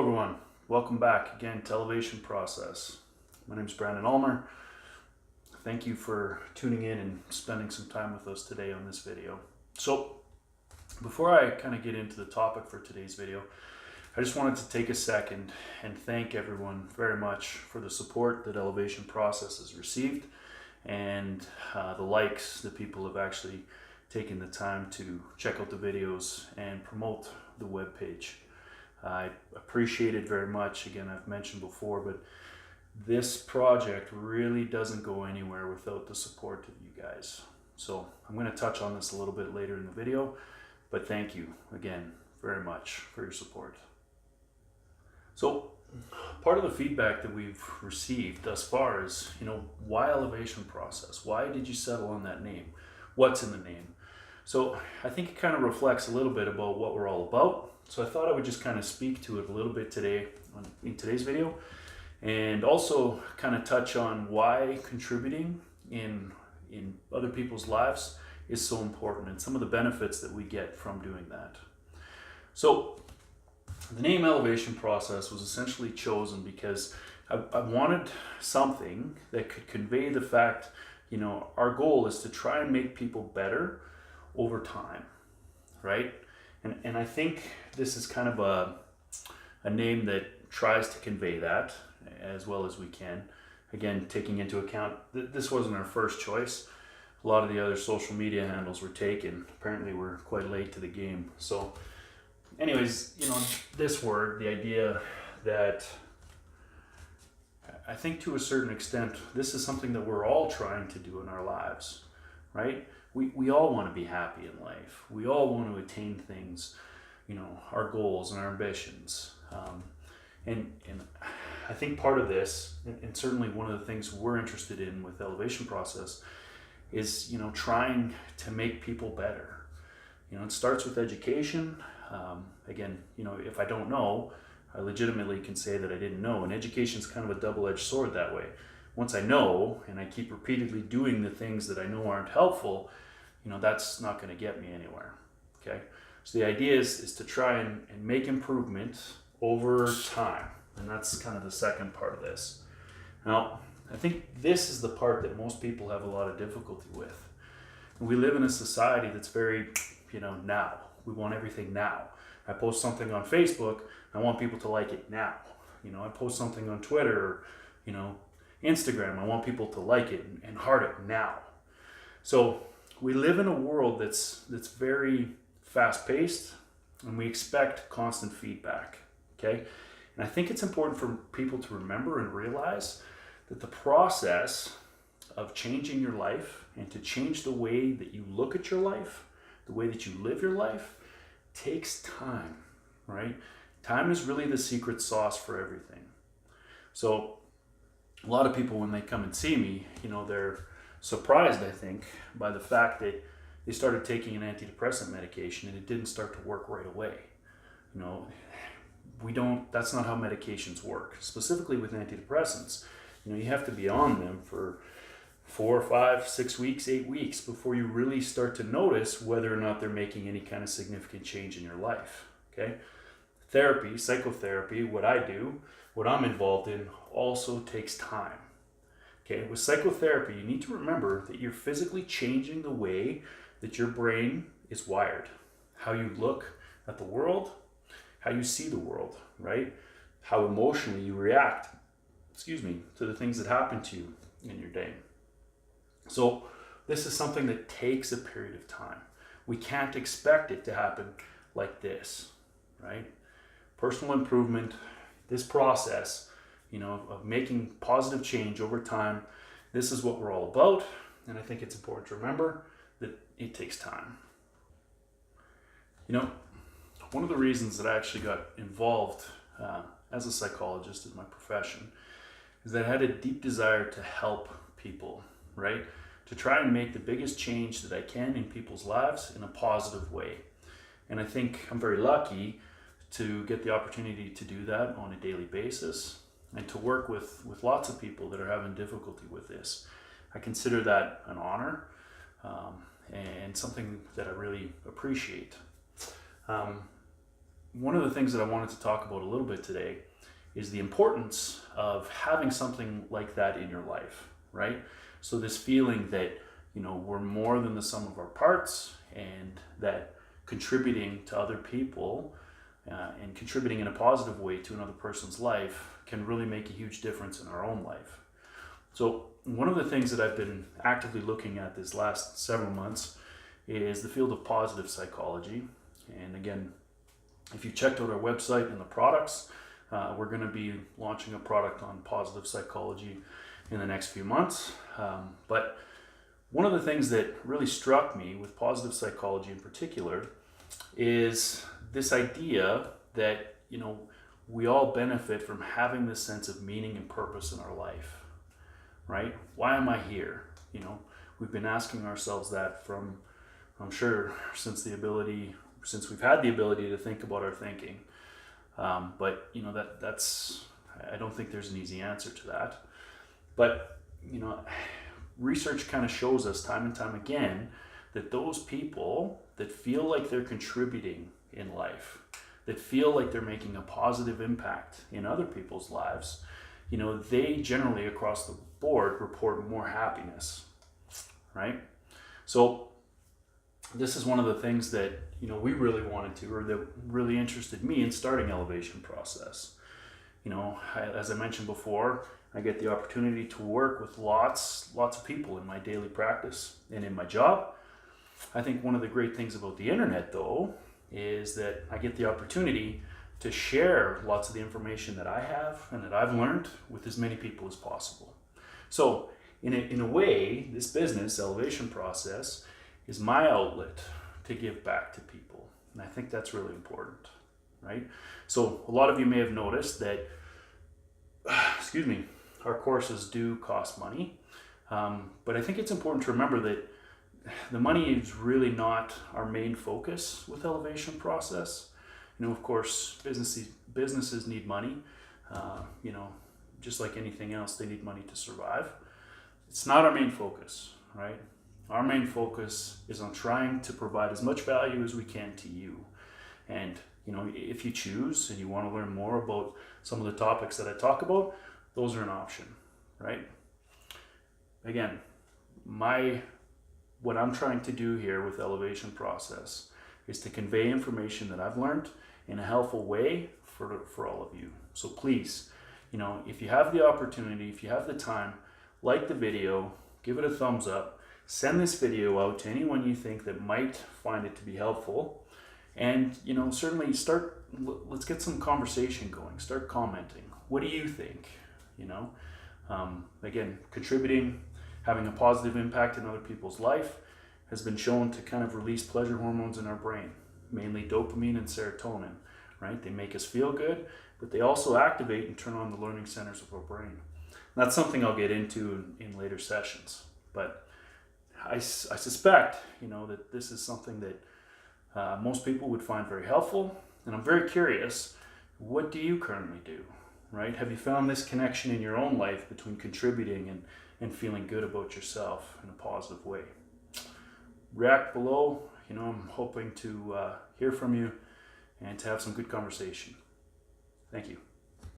everyone, welcome back again to Elevation Process. My name is Brandon Ulmer. Thank you for tuning in and spending some time with us today on this video. So before I kind of get into the topic for today's video, I just wanted to take a second and thank everyone very much for the support that Elevation Process has received and the likes that people have actually taken the time to check out the videos and promote the webpage. I appreciate it very much. Again, I've mentioned before, but this project really doesn't go anywhere without the support of you guys. So I'm going to touch on this a little bit later in the video, but thank you again very much for your support. So part of the feedback that we've received thus far is, why Elevation Process? Why did you settle on that name? What's in the name? So I think it kind of reflects a little bit about what we're all about. So I thought I would just kind of speak to it a little bit today in today's video, and also kind of touch on why contributing in other people's lives is so important and some of the benefits that we get from doing that. So the name Elevation Process was essentially chosen because I wanted something that could convey the fact, our goal is to try and make people better over time, right? And I think this is kind of a name that tries to convey that as well as we can. Again, taking into account that this wasn't our first choice. A lot of the other social media handles were taken. Apparently we're quite late to the game. So anyways, this word, the idea that I think to a certain extent, this is something that we're all trying to do in our lives, right? We all want to be happy in life. We all want to attain things, our goals and our ambitions. And I think part of this, and certainly one of the things we're interested in with Elevation Process is, trying to make people better. It starts with education. Again, if I don't know, I legitimately can say that I didn't know. And education is kind of a double-edged sword that way. Once I know and I keep repeatedly doing the things that I know aren't helpful, that's not going to get me anywhere. Okay, so the idea is to try and make improvements over time, and that's kind of the second part of this. Now, I think this is the part that most people have a lot of difficulty with. We live in a society that's very, now. We want everything now. I post something on Facebook, I want people to like it now. I post something on Twitter, Instagram, I want people to like it and heart it now. So we live in a world that's very fast-paced, and we expect constant feedback, okay? And I think it's important for people to remember and realize that the process of changing your life and to change the way that you look at your life, the way that you live your life, takes time, right? Time is really the secret sauce for everything. So a lot of people, when they come and see me, they're surprised, I think, by the fact that they started taking an antidepressant medication and it didn't start to work right away. That's not how medications work. Specifically with antidepressants, you have to be on them for 4, 5, 6 weeks, 8 weeks before you really start to notice whether or not they're making any kind of significant change in your life, okay? Therapy, psychotherapy, what I do, what I'm involved in, also takes time. Okay, with psychotherapy, you need to remember that you're physically changing the way that your brain is wired, how you look at the world, how you see the world, right? How emotionally you react, to the things that happen to you in your day. So this is something that takes a period of time. We can't expect it to happen like this, right? Personal improvement, this process, of making positive change over time, this is what we're all about. And I think it's important to remember that it takes time. One of the reasons that I actually got involved as a psychologist in my profession is that I had a deep desire to help people, right? To try and make the biggest change that I can in people's lives in a positive way. And I think I'm very lucky to get the opportunity to do that on a daily basis and to work with lots of people that are having difficulty with this. I consider that an honor and something that I really appreciate. one of the things that I wanted to talk about a little bit today is the importance of having something like that in your life, right? So this feeling that, we're more than the sum of our parts, and that contributing to other people and contributing in a positive way to another person's life can really make a huge difference in our own life. So one of the things that I've been actively looking at this last several months is the field of positive psychology. And again, if you checked out our website and the products, we're going to be launching a product on positive psychology in the next few months. But one of the things that really struck me with positive psychology in particular is this idea that, we all benefit from having this sense of meaning and purpose in our life, right? Why am I here? We've been asking ourselves that from, I'm sure, since we've had the ability to think about our thinking. But that's, I don't think there's an easy answer to that. But, research kind of shows us time and time again that those people that feel like they're contributing in life, that feel like they're making a positive impact in other people's lives, they generally across the board report more happiness, right? So this is one of the things that, we really wanted to, or that really interested me in starting Elevation Process. As I mentioned before, I get the opportunity to work with lots of people in my daily practice and in my job. I think one of the great things about the internet, though, is that I get the opportunity to share lots of the information that I have and that I've learned with as many people as possible. So in a way, this business, Elevation Process, is my outlet to give back to people. And I think that's really important, right? So a lot of you may have noticed that, our courses do cost money. But I think it's important to remember that the money is really not our main focus with Elevation Process. Of course, businesses need money. Just like anything else, they need money to survive. It's not our main focus, right? Our main focus is on trying to provide as much value as we can to you. And, if you choose and you want to learn more about some of the topics that I talk about, those are an option, right? Again, what I'm trying to do here with Elevation Process is to convey information that I've learned in a helpful way for all of you. So please, if you have the opportunity, if you have the time, like the video, give it a thumbs up, send this video out to anyone you think that might find it to be helpful. And, certainly let's get some conversation going. Start commenting. What do you think? Again, contributing, having a positive impact in other people's life has been shown to kind of release pleasure hormones in our brain, mainly dopamine and serotonin, right? They make us feel good, but they also activate and turn on the learning centers of our brain. And that's something I'll get into in later sessions. But I suspect, that this is something that most people would find very helpful. And I'm very curious, what do you currently do, right? Have you found this connection in your own life between contributing and feeling good about yourself in a positive way? React below. I'm hoping to hear from you and to have some good conversation. Thank you.